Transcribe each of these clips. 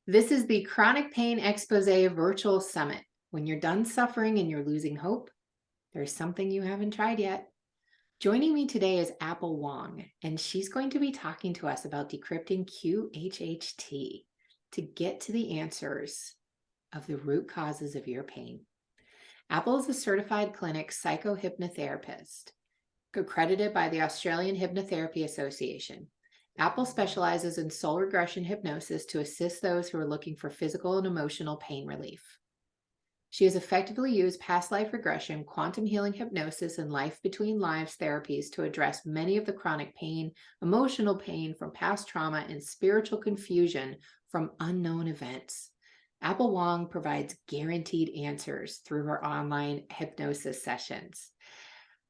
This is the Chronic Pain Expose Virtual Summit. When you're done suffering and you're losing hope, there's something you haven't tried yet. Joining me today is Apple Wang, and she's going to be talking to us about decrypting QHHT to get to the answers of the root causes of your pain. Apple is a certified clinic psychohypnotherapist, accredited by the Australian Hypnotherapy Association. Apple specializes in soul regression hypnosis to assist those who are looking for physical and emotional pain relief. She has effectively used past life regression, quantum healing hypnosis, and life between lives therapies to address many of the chronic pain, emotional pain from past trauma, and spiritual confusion from unknown events. Apple Wang provides guaranteed answers through her online hypnosis sessions.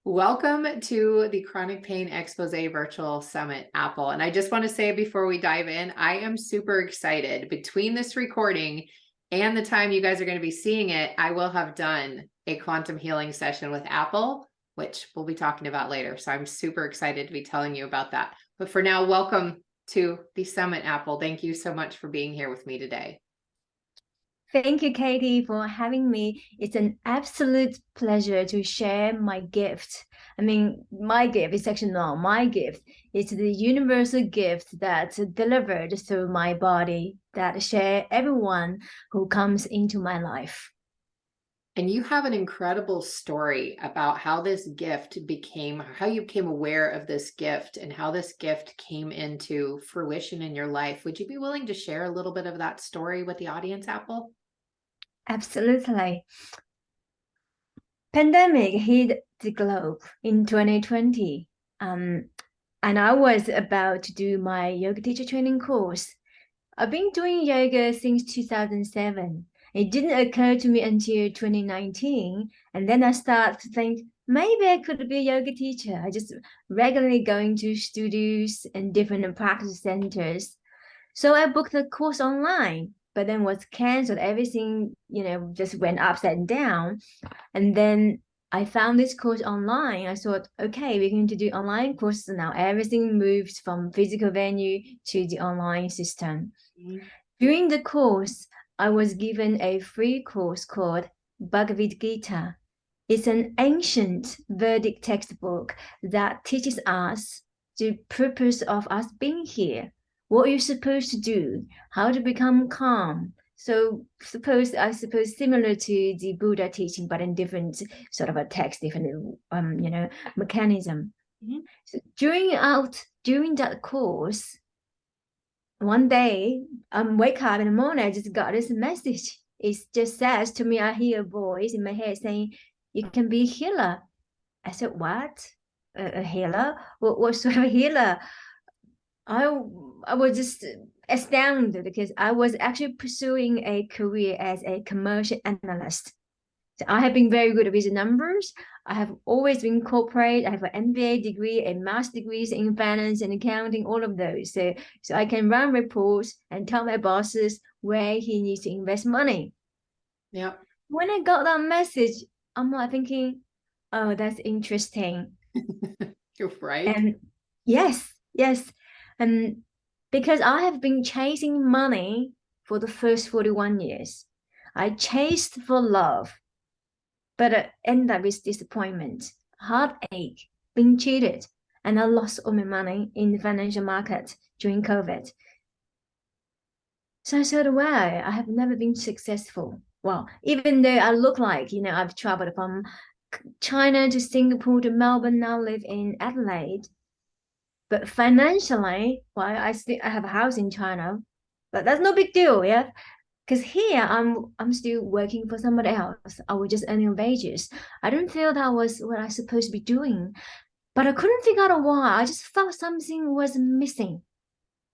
Welcome to the Chronic Pain Expose Virtual Summit, Apple. And I just want to say before we dive in, I am super excited. Between this recording and the time you guys are going to be seeing it, I will have done a quantum healing session with Apple, which we'll be talking about later. So I'm super excited to be telling you about that. But for now, welcome to the summit, Apple. Thank you so much for being here with me today. Thank you, Katie, for having me. It's an absolute pleasure to share my gift. I mean, my gift is actually not my gift. It's the universal gift that's delivered through my body that share everyone who comes into my life. And you have an incredible story about how this gift became, how you became aware of this gift and how this gift came into fruition in your life. Would you be willing to share a little bit of that story with the audience, Apple? Absolutely. Pandemic hit the globe in 2020. And I was about to do my yoga teacher training course. I've been doing yoga since 2007. It didn't occur to me until 2019. And then I started to think, maybe I could be a yoga teacher. I just regularly going to studios and different practice centers. So I booked the course online, but then was canceled. Everything, just went upside down. And then I found this course online. I thought, okay, we're going to do online courses now. Everything moves from physical venue to the online system. Mm-hmm. During the course, I was given a free course called Bhagavad Gita. It's an ancient Vedic textbook that teaches us the purpose of us being here, what you're supposed to do, how to become calm. So I suppose similar to the Buddha teaching, but in different sort of a text, different mechanism. Mm-hmm. So during that course, one day wake up in the morning, I just got this message. It just says to me, I hear a voice in my head saying, "You can be a healer." I said, "What? A healer? What sort of healer?" I was just astounded because I was actually pursuing a career as a commercial analyst. So I have been very good with the numbers. I have always been corporate. I have an MBA degree, a master's degrees in finance and accounting, all of those. So I can run reports and tell my bosses where he needs to invest money. Yeah. When I got that message, I'm like thinking, oh, that's interesting. You're right. And yes. And because I have been chasing money for the first 41 years. I chased for love, but I ended up with disappointment, heartache, being cheated, and I lost all my money in the financial market during COVID. So I said, wow, I have never been successful. Well, even though I look like, I've traveled from China to Singapore to Melbourne, now live in Adelaide. But financially, well, I have a house in China, but that's no big deal, yeah. Because here I'm still working for somebody else. I was just earning wages. I don't feel that was what I was supposed to be doing, but I couldn't figure out why. I just felt something was missing.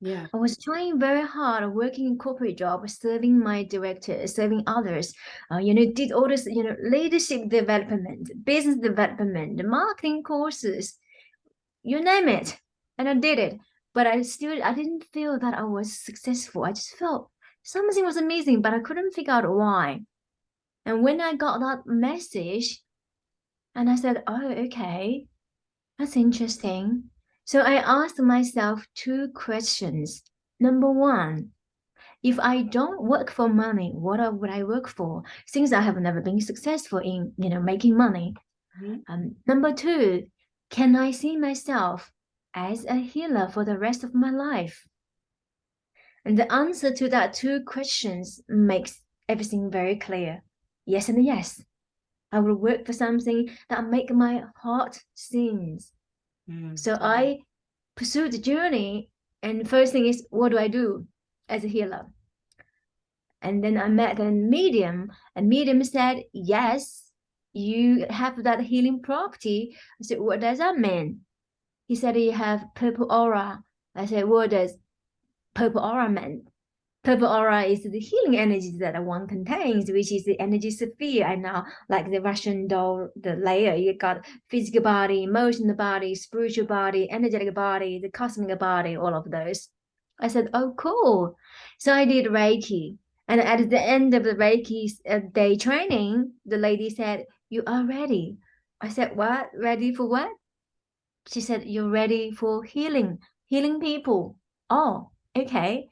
Yeah. I was trying very hard, working in corporate job, serving my directors, serving others. Did all this, leadership development, business development, marketing courses, you name it. And I did it. But I didn't feel that I was successful. I just felt something was amazing, but I couldn't figure out why. And when I got that message, and I said, oh, okay, that's interesting. So I asked myself two questions. Number one, If I don't work for money, what would I work for? Since I have never been successful in, making money. Number two, can I see myself as a healer for the rest of my life? And the answer to that two questions makes everything very clear. Yes and yes. I will work for something that make my heart sings. So I pursue the journey, and first thing is, what do I do as a healer? And then I met a medium, and medium said, yes, you have that healing property. I said, what does that mean? He said, you have purple aura. I said, what does purple aura mean? Purple aura is the healing energy that one contains, which is the energy sphere. I know, like the Russian doll, the layer, you got physical body, emotional body, spiritual body, energetic body, the cosmic body, all of those. I said, oh, cool. So I did Reiki. And at the end of the Reiki day training, the lady said, you are ready. I said, what? Ready for what? She said, you're ready for healing people. Oh, okay.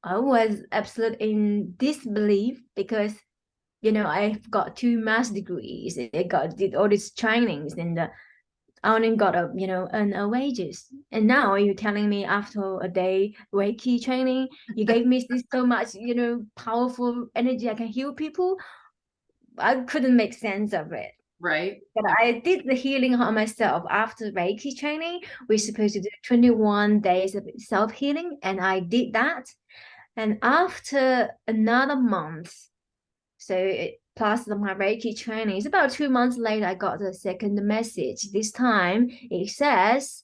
I was absolute in disbelief because I've got 2 master degrees. Did all these trainings, and I only got earn a wages. And now you're telling me after a day Reiki training, you gave me this so much powerful energy. I can heal people. I couldn't make sense of it. Right. But I did the healing on myself after Reiki training. We're supposed to do 21 days of self healing, and I did that. And after another month, so plus my Reiki training, it's about 2 months later, I got the second message. This time it says,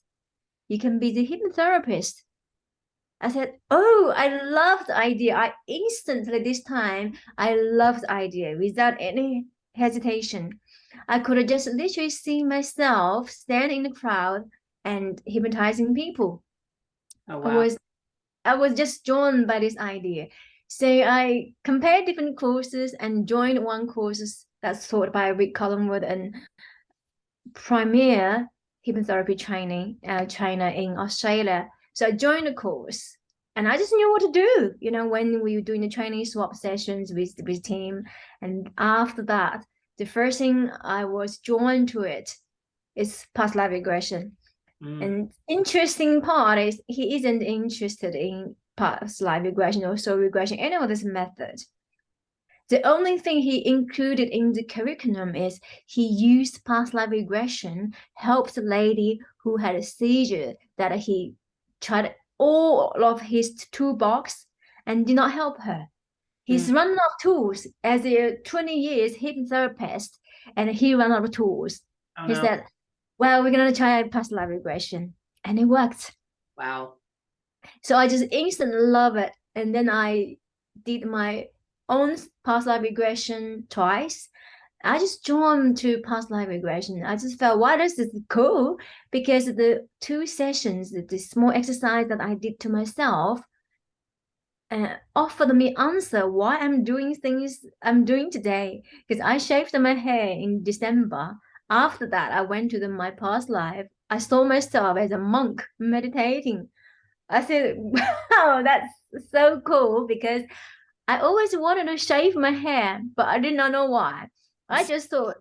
you can be the hypnotherapist. I said, oh, I love the idea. I instantly, this time, I love the idea without any hesitation. I could have just literally see myself standing in the crowd and hypnotizing people. Oh, I wow. was I was just drawn by this idea. So I compared different courses and joined one course that's taught by Rick Collingwood and premier hypnotherapy training trainer in Australia. So I joined the course and I just knew what to do, when we were doing the training swap sessions with team. And after that, the first thing I was drawn to it is past life regression. And interesting part is he isn't interested in past life regression or soul regression, any of this method. The only thing he included in the curriculum is he used past life regression, helped a lady who had a seizure that he tried all of his toolbox and did not help her. He's run out of tools as a 20 years hypnotherapist, and he ran out of tools. Oh, He no. said, well, we're going to try past life regression. And it worked. Wow. So I just instantly love it. And then I did my own past life regression twice. I just drawn to past life regression. I just felt, wow, this is cool, because the 2 sessions, the small exercise that I did to myself, offered me answer why I'm doing things I'm doing today. Because I shaved my hair in December. After that, I went to my past life. I saw myself as a monk meditating. I said, wow, that's so cool, because I always wanted to shave my hair, but I did not know why. I just thought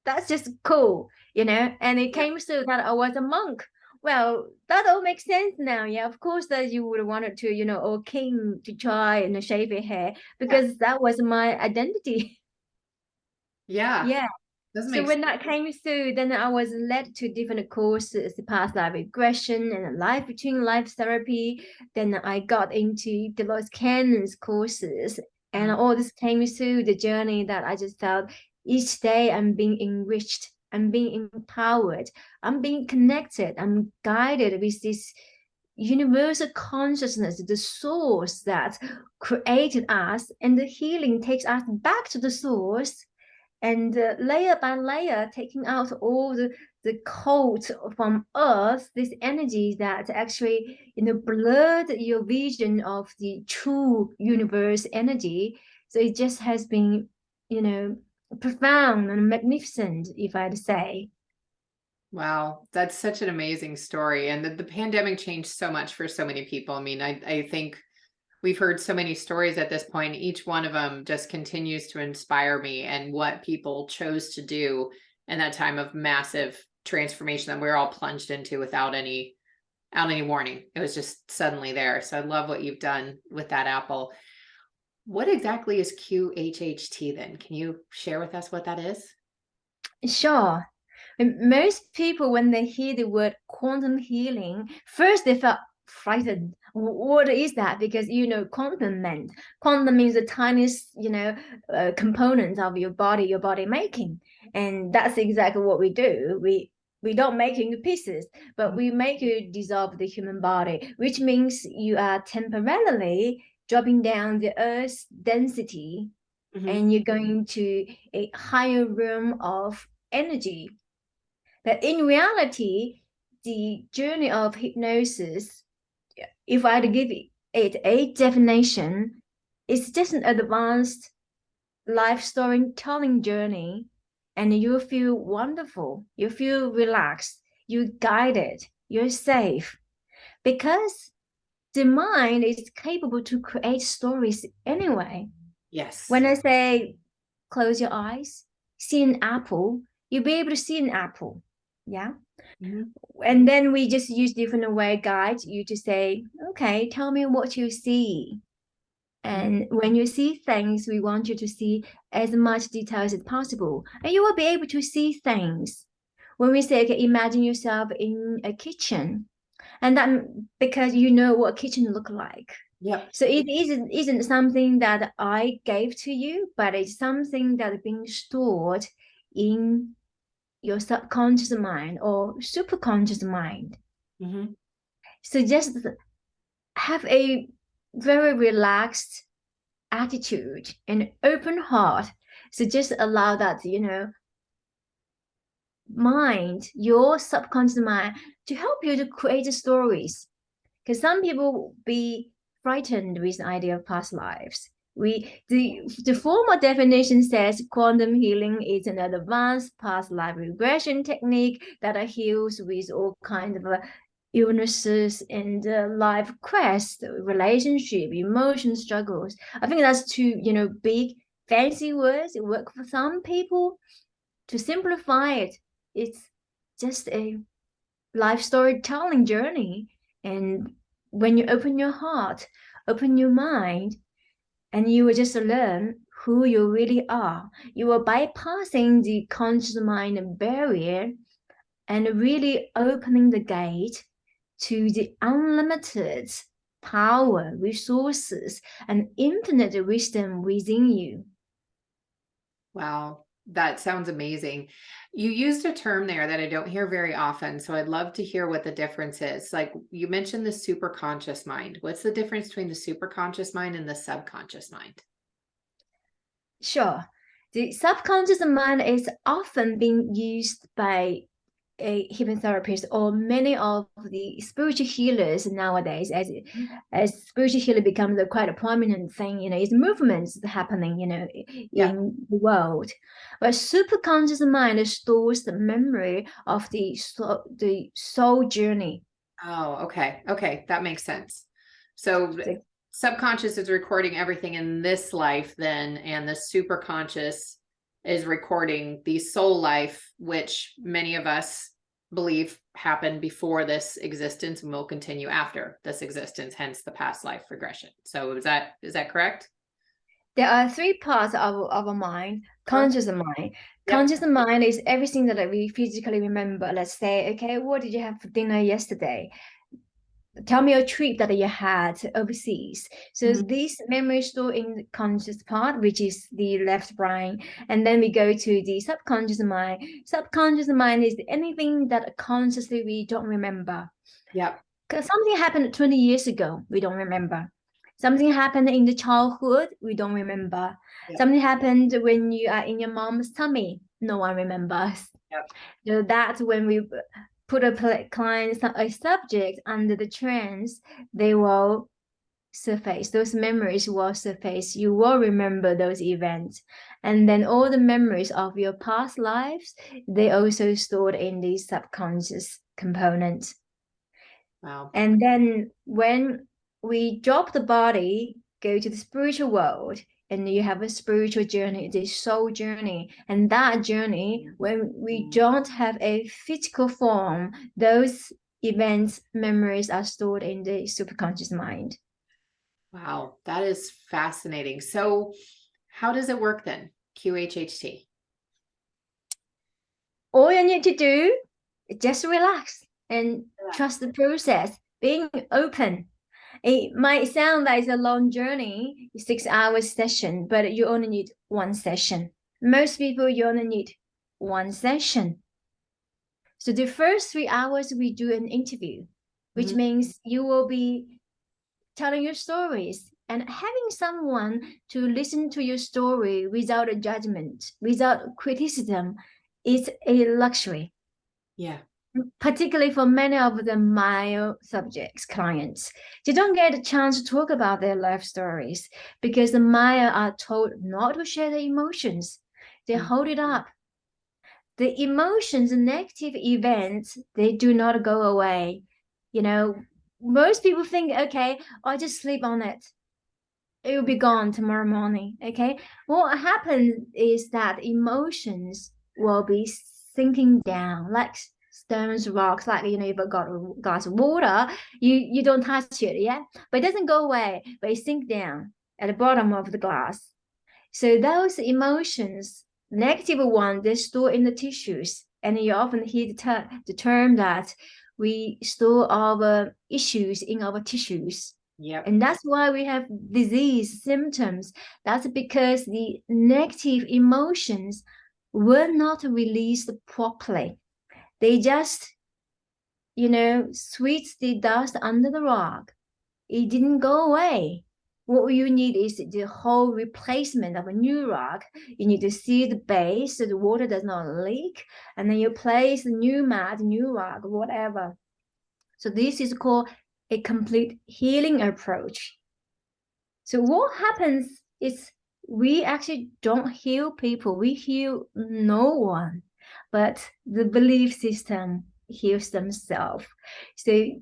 that's just cool, and it came through that I was a monk. Well, that all makes sense now. Yeah, of course that you would have wanted to, or king to try and shave your hair, because that was my identity. Yeah. Yeah. Doesn't So make when sense. that came through, then I was led to different courses, past life regression and life between life therapy. Then I got into Deloitte Cannon's courses, and all this came through the journey that I just felt each day I'm being enriched, I'm being empowered, I'm being connected, I'm guided with this universal consciousness, the source that created us, and the healing takes us back to the source, and layer by layer taking out all the coat from earth, this energy that actually blurred your vision of the true universe energy. So it just has been profound and magnificent, if I'd say. Wow, that's such an amazing story. And the pandemic changed so much for so many people. I mean, I think We've heard so many stories at this point. Each one of them just continues to inspire me, and what people chose to do in that time of massive transformation that we're all plunged into without any warning. It was just suddenly there. So I love what you've done with that apple. What exactly is QHHT then? Can you share with us what that is? Sure. And most people, when they hear the word quantum healing, first they felt frightened. What is that? Because quantum means the tiniest, component of your body making, and that's exactly what we do. We don't make it into pieces, but we make it dissolve the human body, which means you are temporarily dropping down the Earth's density, Mm-hmm. and you're going to a higher realm of energy. But in reality, the journey of hypnosis, if I had to give it a definition, it's just an advanced life storytelling journey, and you feel wonderful, you feel relaxed, you're guided, you're safe, because the mind is capable to create stories anyway. Yes. When I say close your eyes, see an apple, you'll be able to see an apple. Yeah. Mm-hmm. And then we just use different way guide you to say, okay, tell me what you see. And when you see things, we want you to see as much detail as possible. And you will be able to see things. When we say, okay, imagine yourself in a kitchen, and that because you know what kitchen look like. Yep. So it isn't something that I gave to you, but it's something that is being stored in your subconscious mind or superconscious mind. Mm-hmm. So just have a very relaxed attitude and open heart. So just allow that, mind, your subconscious mind, to help you to create the stories. Because some people be frightened with the idea of past lives. The formal definition says quantum healing is an advanced past life regression technique that heals with all kinds of illnesses and life quests, relationship, emotion struggles. I think that's two, big fancy words. It work for some people. To simplify it, it's just a life storytelling journey. And when you open your heart, open your mind, and you will just learn who you really are. You are bypassing the conscious mind barrier and really opening the gate to the unlimited power, resources, and infinite wisdom within you. Wow, that sounds amazing. You used a term there that I don't hear very often, so I'd love to hear what the difference is. Like you mentioned the superconscious mind. What's the difference between the superconscious mind and the subconscious mind? Sure. The subconscious mind is often being used by a hypnotherapist or many of the spiritual healers nowadays, as spiritual healer becomes quite a prominent thing, it's movements happening, Yeah. in the world. But superconscious mind stores the memory of the soul journey. Oh, okay. Okay, that makes sense. So So subconscious is recording everything in this life then, and the superconscious is recording the soul life, which many of us believe happened before this existence and will continue after this existence, hence the past life regression. So is that correct? there are three parts of a mind. Sure. Conscious mind. Yep. Conscious mind is everything that we physically remember. Let's say, okay, what did you have for dinner yesterday? Tell me a trip that you had overseas. So Mhm. this memory stored in the conscious part, which is the left brain, and then we go to the subconscious mind. Subconscious mind is anything that consciously we don't remember. Yep. Because something happened 20 years ago, we don't remember. Something happened in the childhood, we don't remember. Yep. Something happened when you are in your mom's tummy, no one remembers. Yep. So that's when we put a subject under the trance, they will surface. Those memories will surface. You will remember those events. And then all the memories of your past lives, they also stored in the subconscious component. Wow. And then when we drop the body, go to the spiritual world, and you have a spiritual journey, the soul journey. And that journey, when we don't have a physical form, those events, memories are stored in the subconscious mind. Wow, that is fascinating. So how does it work then? QHHT. All you need to do is just relax and trust the process, being open. It might sound like it's a long journey, 6 hours session, but you only need one session. Most people, you only need one session. So the first 3 hours, we do an interview, which means you will be telling your stories and having someone to listen to your story without a judgment, without criticism, is a luxury. Yeah. Particularly for many of the male subjects, clients, they don't get a chance to talk about their life stories because the male are told not to share their emotions. They hold it up. The emotions, the negative events, they do not go away. You know, most people think, okay, I'll just sleep on it. It will be gone tomorrow morning. Okay. What happens is that emotions will be sinking down like stones, rocks, like you've got a glass of water, you don't touch it, yeah, but it doesn't go away, but it sinks down at the bottom of the glass. So those emotions, negative ones, they store in the tissues, and you often hear the term that we store our issues in our tissues. Yep. And that's why we have disease symptoms. That's because the negative emotions were not released properly. They just, sweep the dust under the rug. It didn't go away. What you need is the whole replacement of a new rug. You need to seal the base so the water does not leak, and then you place the new mat, new rug, whatever. So this is called a complete healing approach. So what happens is we actually don't heal people. We heal no one, but the belief system heals themselves. So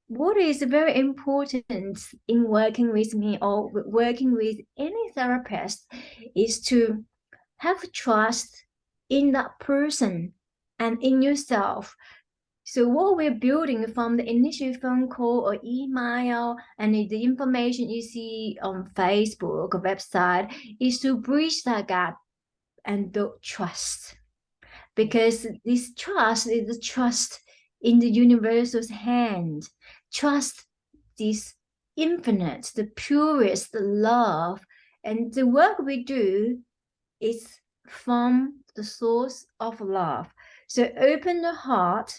what is very important in working with me or working with any therapist is to have trust in that person and in yourself. So what we're building from the initial phone call or email and the information you see on Facebook or website is to bridge that gap and build trust. Because this trust is the trust in the universal's hand. Trust this infinite, the purest the love. And the work we do is from the source of love. So open the heart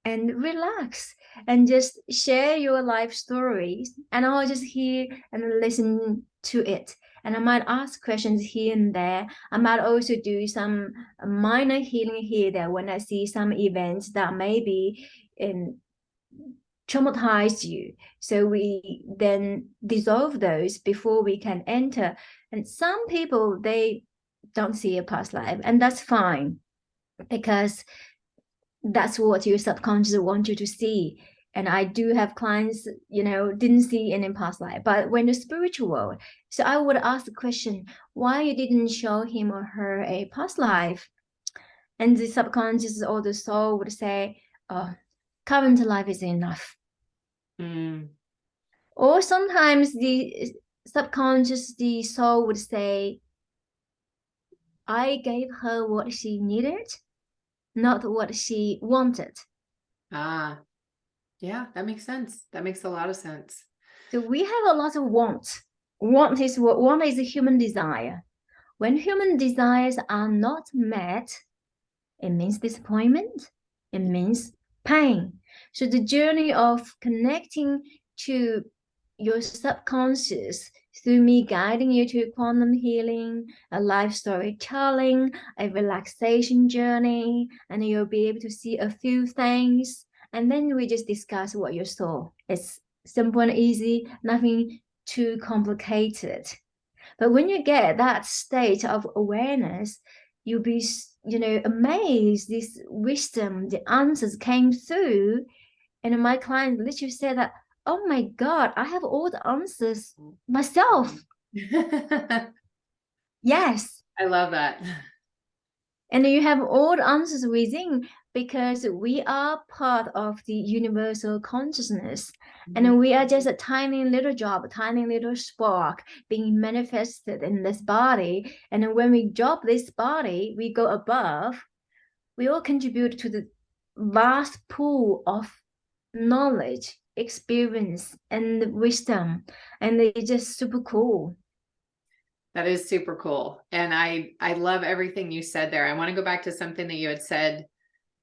and relax and just share your life stories, and I'll just hear and listen to it, and I might ask questions here and there. I might also do some minor healing here there when I see some events that maybe traumatize you, so we then dissolve those before we can enter. And some people, they don't see a past life, and that's fine, because that's what your subconscious wants you to see. And I do have clients, didn't see any past life, but when the spiritual world, so I would ask the question, why you didn't show him or her a past life? And the subconscious or the soul would say, oh, current life is enough. Or sometimes the subconscious, the soul would say, I gave her what she needed, not what she wanted. Yeah, that makes sense. That makes a lot of sense. So we have a lot of want. Want is a human desire. When human desires are not met, it means disappointment. It means pain. So the journey of connecting to your subconscious through me guiding you to quantum healing, a life storytelling, a relaxation journey, and you'll be able to see a few things. And then we just discuss what you saw. It's simple and easy, nothing too complicated. But when you get that state of awareness, you'll be, amazed. This wisdom, the answers came through. And my client literally said that, oh my God, I have all the answers myself. I Yes. love that. And you have all the answers within because we are part of the universal consciousness. Mhm. And we are just a tiny little drop, a tiny little spark being manifested in this body. And when we drop this body, we go above, we all contribute to the vast pool of knowledge, experience, and wisdom. And it's just super cool. That is super cool. And I love everything you said there. I want to go back to something that you had said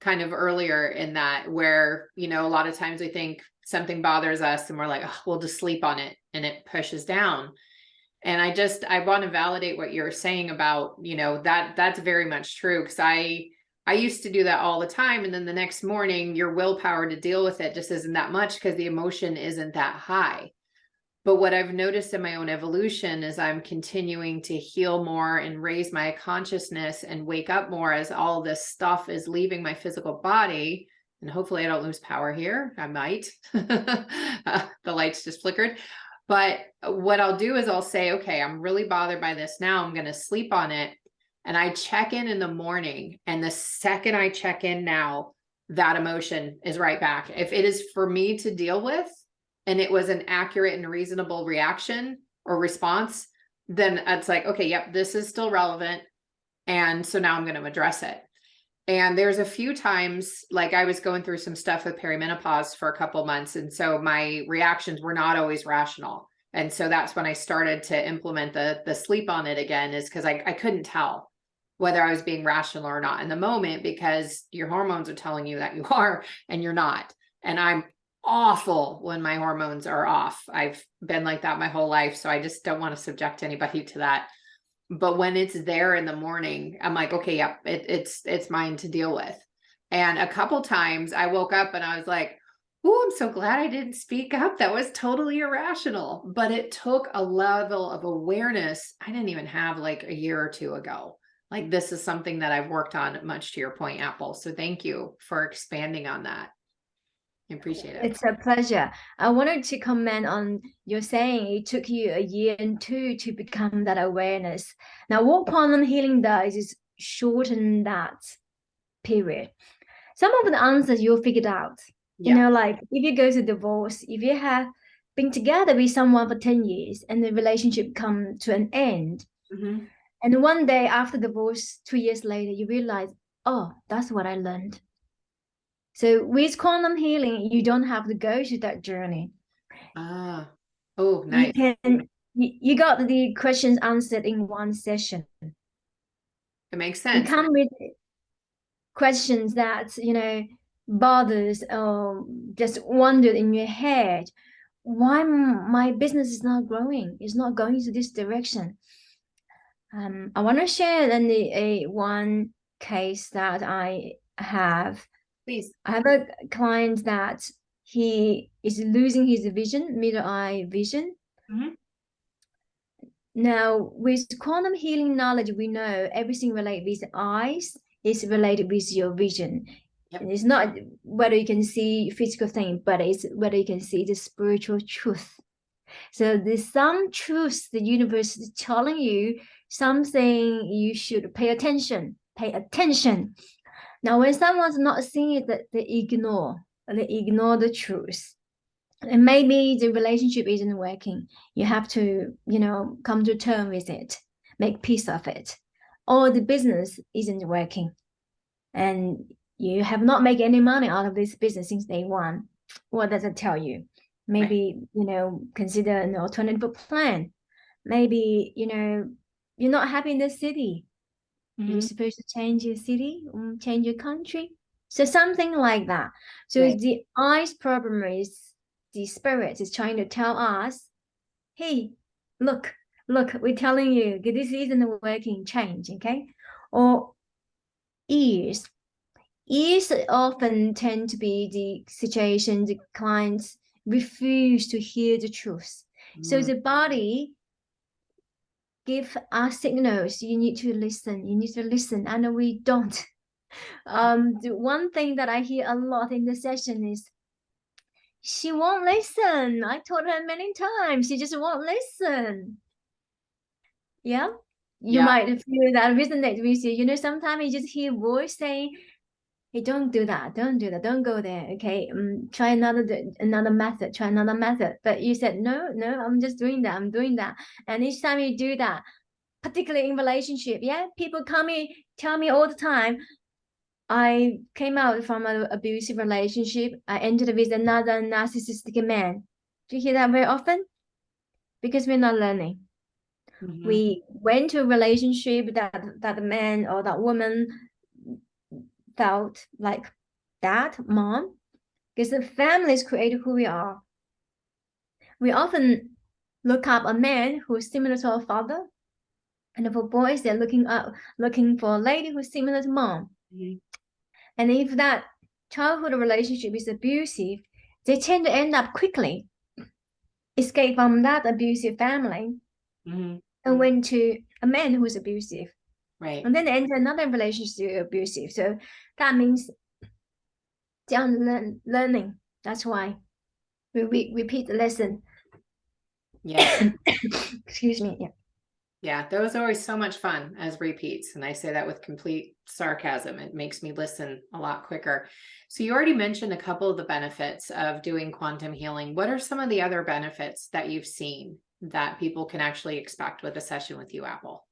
kind of earlier in that, where, you know, a lot of times we think something bothers us and we're like, oh, we'll just sleep on it and it pushes down. And I want to validate what you're saying about, you know, that's very much true. Cause I used to do that all the time. And then the next morning, your willpower to deal with it just isn't that much because the emotion isn't that high. But what I've noticed in my own evolution is I'm continuing to heal more and raise my consciousness and wake up more as all this stuff is leaving my physical body. And hopefully I don't lose power here. I might. The lights just flickered. But what I'll do is I'll say, okay, I'm really bothered by this now. I'm going to sleep on it. And I check in the morning. And the second I check in now, that emotion is right back. If it is for me to deal with, and it was an accurate and reasonable reaction or response, then it's like, okay, yep, this is still relevant. And so now I'm going to address it. And there's a few times, like I was going through some stuff with perimenopause for a couple of months. And so my reactions were not always rational. And so that's when I started to implement the sleep on it again, is because I couldn't tell whether I was being rational or not in the moment, because your hormones are telling you that you are, and you're not. And I'm awful when my hormones are off. I've been like that my whole life. So I just don't want to subject anybody to that. But when it's there in the morning, I'm like, okay, yep, it's mine to deal with. And a couple times I woke up and I was like, oh, I'm so glad I didn't speak up. That was totally irrational. But it took a level of awareness I didn't even have like a year or two ago. Like, this is something that I've worked on, much to your point, Apple. So thank you for expanding on that. I appreciate it. It's a pleasure. I wanted to comment on your saying it took you a year and two to become that awareness. Now, what quantum healing does is shorten that period. Some of the answers you figured out. You Yeah. know, like if you go to divorce, if you have been together with someone for 10 years and the relationship come to an end, Mhm. and one day after divorce, 2 years later, you realize, oh, that's what I learned. So with quantum healing, you don't have to go through that journey. Ah, oh, You nice. can you got the questions answered in one session. It makes You sense. come with questions that bothers or just wondered in your head, why my business is not growing, it's not going to this direction. I want to share then a one case that I have. Please. I have a client that he is losing his vision, middle eye vision. Mhm. Now, with quantum healing knowledge, we know everything related with eyes is related with your vision. Yep. And it's not whether you can see physical thing, but it's whether you can see the spiritual truth. So there's some truths the universe is telling you something you should pay attention. Pay attention. Now, when someone's not seeing it, they ignore. They ignore the truth. And maybe the relationship isn't working. You have to, come to terms with it, make peace of it. Or the business isn't working and you have not made any money out of this business since day one. What does it tell you? Right. Maybe, consider an alternative plan. Maybe, you're not happy in the city. You're Mhm. supposed to change your city, change your country. So something like that. So Right. the eyes problem is the spirit is trying to tell us, hey, look, we're telling you this isn't working, change, okay? Or ears. Ears often tend to be the situation the clients refuse to hear the truth. So Mm. the body give us signals, you need to listen, and we don't. The one thing that I hear a lot in the session is She won't listen. I told her many times. She just won't listen. Yeah. You Yeah. might feel that resonate with you. You know, sometimes you just hear voice saying, hey, don't do that. Don't do that. Don't go there. Okay. Try another method. Try another method. But you said, no, I'm just doing that. I'm doing that. And each time you do that, particularly in relationship, yeah, people tell me all the time, I came out from an abusive relationship. I entered with another narcissistic man. Do you hear that very often? Because we're not learning. We went to a relationship that the man or that woman felt like dad, mom, because the families create who we are. We often look up a man who's similar to our father, and for boys, they're looking for a lady who's similar to mom. And if that childhood relationship is abusive, they tend to end up quickly escape from that abusive family and went to a man who's abusive. Right. And then enter another relationship abusive. So that means they're learning. That's why we repeat the lesson. Yeah. Excuse me. Yeah. Yeah. Those are always so much fun as repeats. And I say that with complete sarcasm. It makes me listen a lot quicker. So you already mentioned a couple of the benefits of doing quantum healing. What are some of the other benefits that you've seen that people can actually expect with a session with you, Apple?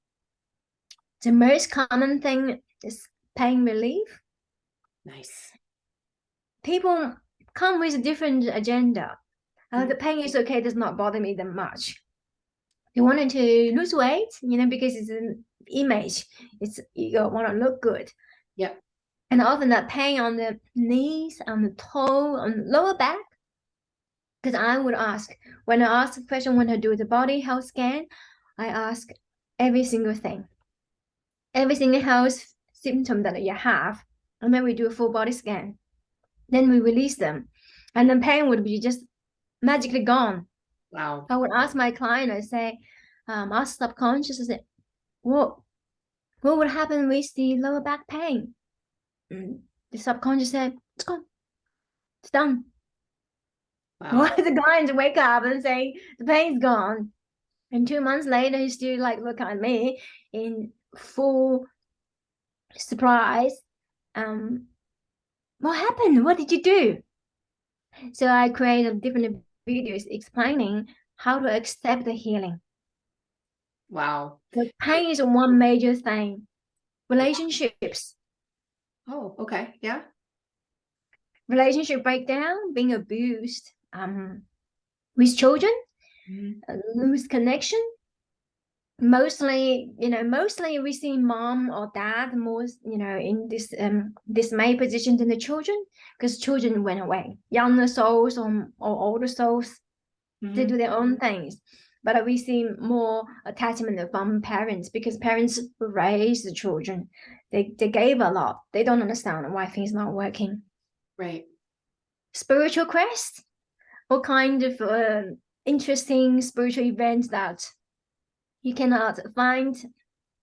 The most common thing is pain relief. Nice. People come with a different agenda. The pain is okay, does not bother me that much. They wanted to lose weight, you know, because it's an image. It's you want to look good. Yep. And often that pain on the knees, on the toe, on the lower back. Because I would ask, when I ask a question, when I do the body health scan, I ask every single thing, every single health symptom that you have. And then we do a full body scan. Then we release them. And the pain would be just magically gone. Wow. I would ask my client, I say, ask subconscious, I say, what would happen with the lower back pain? The subconscious said, it's gone. It's done. Wow. Why the client wake up and say the pain's gone? And 2 months later, he still like look at me in full surprise. What happened? What did you do? So I created different videos explaining how to accept the healing. Wow. The pain is one major thing. Relationships. Oh, okay. Yeah. Relationship breakdown, being abused, with children, lose connection. Mostly we see mom or dad most, in this main position than the children, because children went away. Younger souls or older souls, they do their own things. But we see more attachment from parents, because parents raise the children. They gave a lot. They don't understand why things not working. Right. Spiritual quest, what kind of interesting spiritual events that you cannot find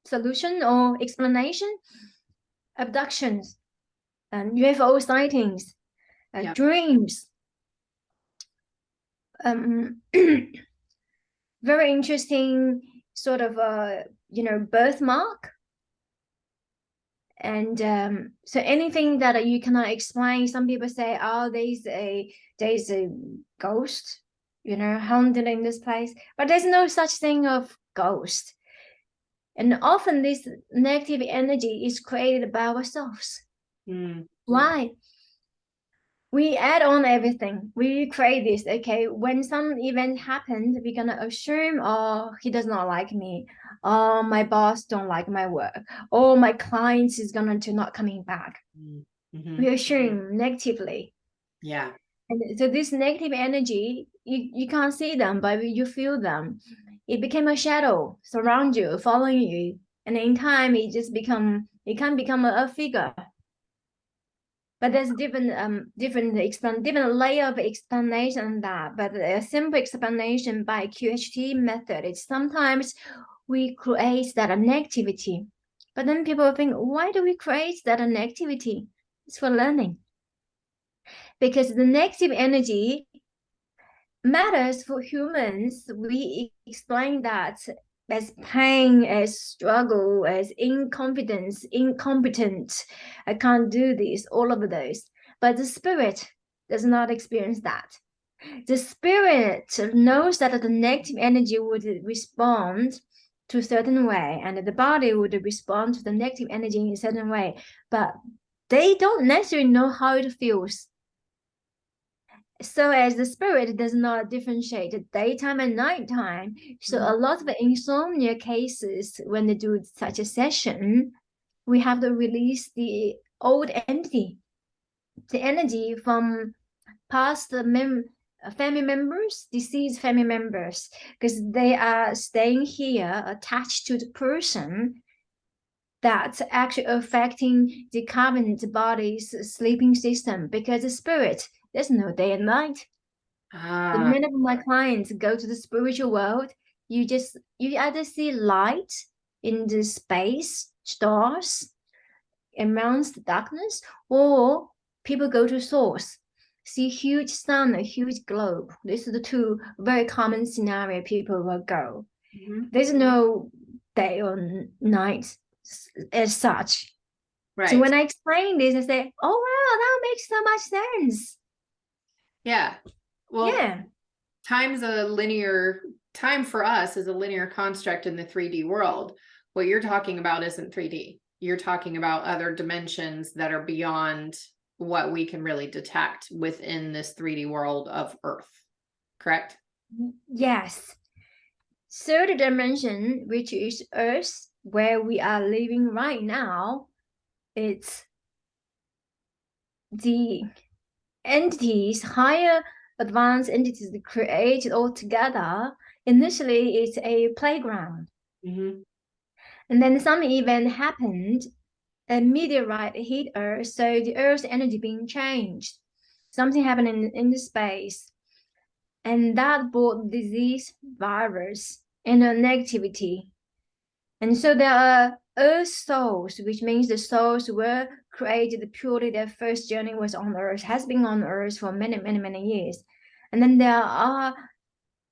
solution or explanation. Abductions and UFO sightings, dreams. Very interesting sort of birthmark. And so anything that you cannot explain, some people say, oh, there's a ghost, haunted in this place, but there's no such thing of ghost. And often this negative energy is created by ourselves. Why? We add on everything. We create this. Okay, when some event happened, we're gonna assume, oh, he does not like me. Oh, my boss don't like my work. Oh, my clients is gonna to not coming back. We assume negatively. Yeah. And so this negative energy, you can't see them, but you feel them. It became a shadow surround you, following you, and in time it can become a figure. But there's different layer of explanation on that. But a simple explanation by QHT method is sometimes we create that negativity. But then people think, why do we create that negativity? It's for learning. Because the negative energy matters for humans, we explain that as pain, as struggle, as incompetence, incompetent, I can't do this, all of those. But the spirit does not experience that. The spirit knows that the negative energy would respond to a certain way, and the body would respond to the negative energy in a certain way, but they don't necessarily know how it feels. So as the spirit does not differentiate daytime and nighttime, so a lot of insomnia cases, when they do such a session, we have to release the old entity, the energy from past family members, deceased family members, because they are staying here attached to the person that's actually affecting the current body's sleeping system, because the spirit, there's no day and night. The Ah, minute my clients go to the spiritual world, you either see light in the space, stars, amongst the darkness, or people go to source, see huge sun, a huge globe. These are the two very common scenario people will go. mhm. There's no day or night as such. So Right. when I explain this, I say, "Oh wow, that makes so much sense." Yeah. Well, Yeah. time for us is a linear construct in the 3D world. What you're talking about isn't 3D. You're talking about other dimensions that are beyond what we can really detect within this 3D world of Earth. Correct? Yes. Third dimension, which is Earth, where we are living right now, it's the entities, higher advanced entities created all together. Initially, it's a playground. Mm-hmm. And then some event happened, a meteorite hit Earth, so the Earth's energy being changed. Something happened in the space. And that brought disease, virus, and negativity. And so there are earth souls, which means the souls were created purely, their first journey was on earth, has been on earth for many, many, many years. And then there are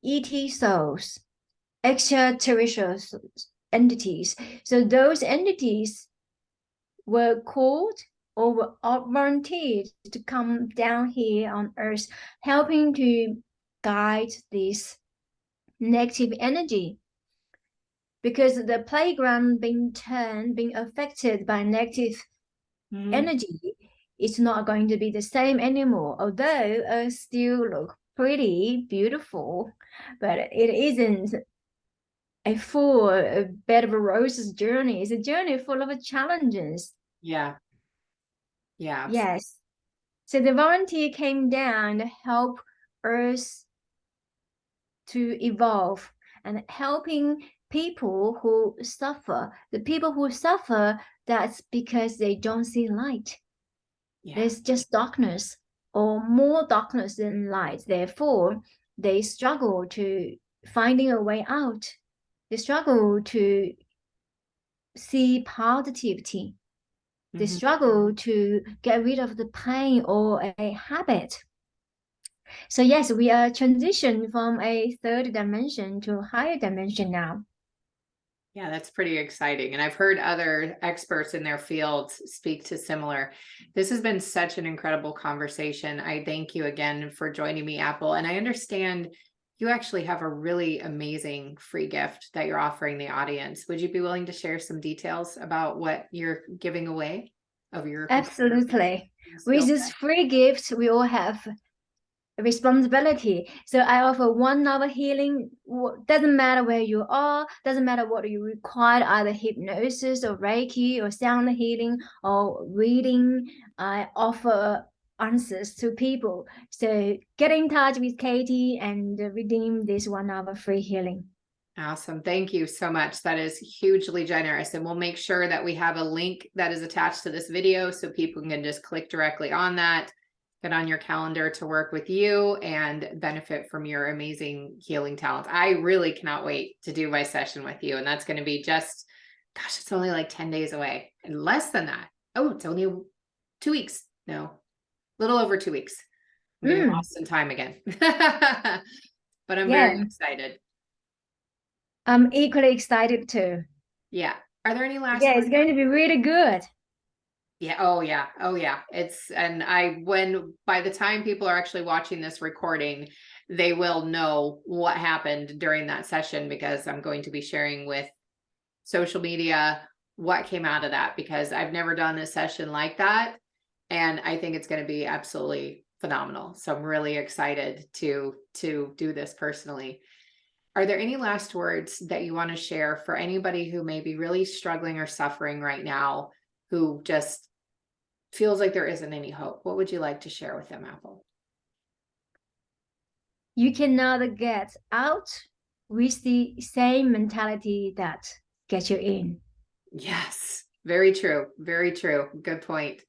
ET souls, extraterrestrial entities. So those entities were called or were volunteered to come down here on earth, helping to guide this negative energy, because the playground being affected by negative Mm-hmm. energy, it's not going to be the same anymore. Although still look pretty beautiful, but it isn't a full bed of roses journey. It's a journey full of challenges. Yeah. Yeah. Yes. So the volunteer came down to help us to evolve and helping people who suffer. The people who suffer, that's because they don't see light. Yeah. There's just darkness or more darkness than light. Therefore, they struggle to finding a way out. They struggle to see positivity. They Mm-hmm. struggle to get rid of the pain or a habit. So yes, we are transitioning from a third dimension to a higher dimension now. Yeah, that's pretty exciting. And I've heard other experts in their fields speak to similar. This has been such an incredible conversation. I thank you again for joining me, Apple. And I understand you actually have a really amazing free gift that you're offering the audience. Would you be willing to share some details about what you're giving away of your Absolutely. With skill this set? free gift, we all have responsibility. So I offer 1 hour healing. Doesn't matter where you are, doesn't matter what you require, either hypnosis or Reiki or sound healing or reading. I offer answers to people. So get in touch with Katie and redeem this 1 hour free healing. Awesome. Thank you so much. That is hugely generous. And we'll make sure that we have a link that is attached to this video so people can just click directly on that, get on your calendar to work with you and benefit from your amazing healing talents. I really cannot wait to do my session with you. And that's going to be just, gosh, it's only like 10 days away and less than that. Oh, it's only 2 weeks. No, a little over 2 weeks. I'm getting Mm, lost in time again. But I'm very yeah, excited. I'm equally excited too. Yeah. Are there any last Yeah, words? it's going to be really good. Yeah. Oh, yeah. Oh, yeah. And when by the time people are actually watching this recording, they will know what happened during that session because I'm going to be sharing with social media what came out of that because I've never done a session like that. And I think it's going to be absolutely phenomenal. So I'm really excited to do this personally. Are there any last words that you want to share for anybody who may be really struggling or suffering right now, who just feels like there isn't any hope? What would you like to share with them, Apple? You cannot get out with the same mentality that gets you in. Yes, very true. Very true. Good point. The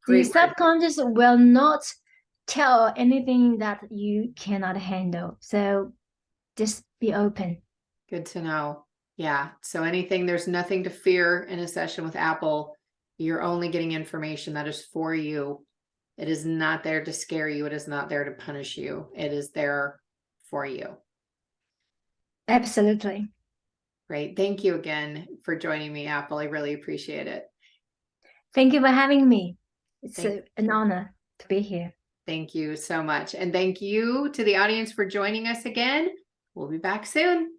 Great word. subconscious will not tell anything that you cannot handle. So just be open. Good to know. Yeah. So anything, there's nothing to fear in a session with Apple. You're only getting information that is for you. It is not there to scare you. It is not there to punish you. It is there for you. Absolutely. Great. Thank you again for joining me, Apple. I really appreciate it. Thank you for having me. It's Thank, an honor to be here. thank you so much. And thank you to the audience for joining us again. We'll be back soon.